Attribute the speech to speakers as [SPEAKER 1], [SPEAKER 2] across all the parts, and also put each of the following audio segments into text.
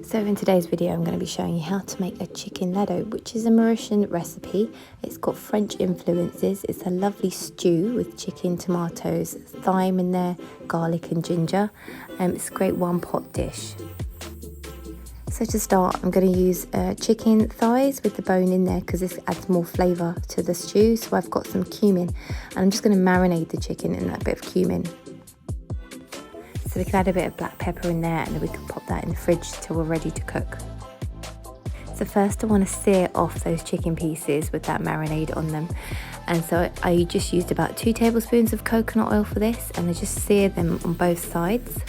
[SPEAKER 1] So in today's video I'm going to be showing you how to make a chicken laddo, which is a Mauritian recipe. It's got French influences. It's a lovely stew with chicken, tomatoes, thyme in there, garlic and ginger. It's a great one pot dish. So to start, I'm going to use chicken thighs with the bone in there because this adds more flavour to the stew. So I've got some cumin and I'm just going to marinate the chicken in that bit of cumin. So we can add a bit of black pepper in there and then we can pop that in the fridge till we're ready to cook. So first I want to sear off those chicken pieces with that marinade on them. And so I just used about 2 tablespoons of coconut oil for this, and I just sear them on both sides.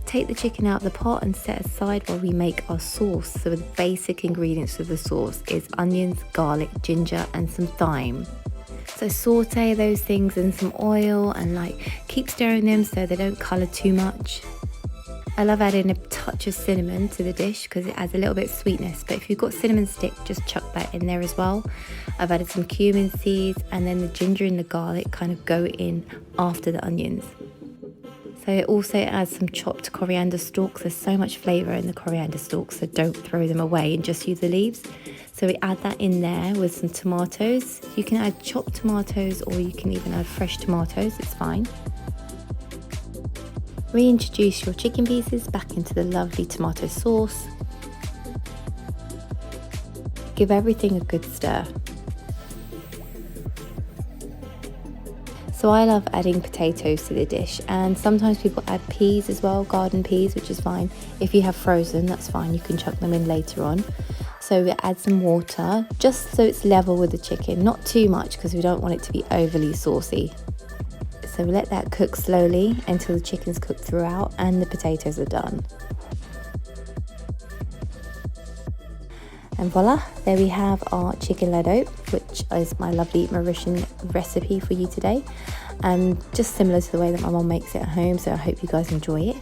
[SPEAKER 1] Take the chicken out of the pot and set aside while we make our sauce. So the basic ingredients of the sauce is onions, garlic, ginger and some thyme. So saute those things in some oil and keep stirring them so they don't colour too much. I love adding a touch of cinnamon to the dish because it adds a little bit of sweetness, but if you've got cinnamon stick, just chuck that in there as well. I've added some cumin seeds, and then the ginger and the garlic kind of go in after the onions. So it also adds some chopped coriander stalks. There's so much flavour in the coriander stalks, so don't throw them away and just use the leaves. So we add that in there with some tomatoes. You can add chopped tomatoes or you can even add fresh tomatoes, it's fine. Reintroduce your chicken pieces back into the lovely tomato sauce. Give everything a good stir. So I love adding potatoes to the dish, and sometimes people add peas as well, garden peas, which is fine. If you have frozen, that's fine, you can chuck them in later on. So we add some water, just so it's level with the chicken, not too much because we don't want it to be overly saucy. So we let that cook slowly until the chicken's cooked throughout and the potatoes are done. And voila, there we have our chicken laddo, which is my lovely Mauritian recipe for you today. Just similar to the way that my mom makes it at home, so I hope you guys enjoy it.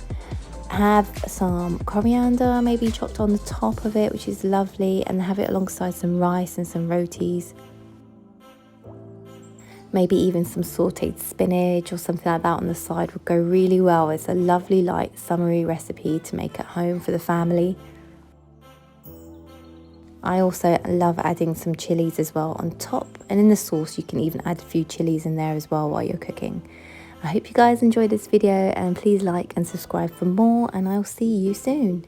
[SPEAKER 1] Have some coriander maybe chopped on the top of it, which is lovely, and have it alongside some rice and some rotis. Maybe even some sauteed spinach or something like that on the side would go really well. It's a lovely, light, summery recipe to make at home for the family. I also love adding some chilies as well on top, and in the sauce you can even add a few chilies in there as well while you're cooking. I hope you guys enjoyed this video, and please like and subscribe for more, and I'll see you soon.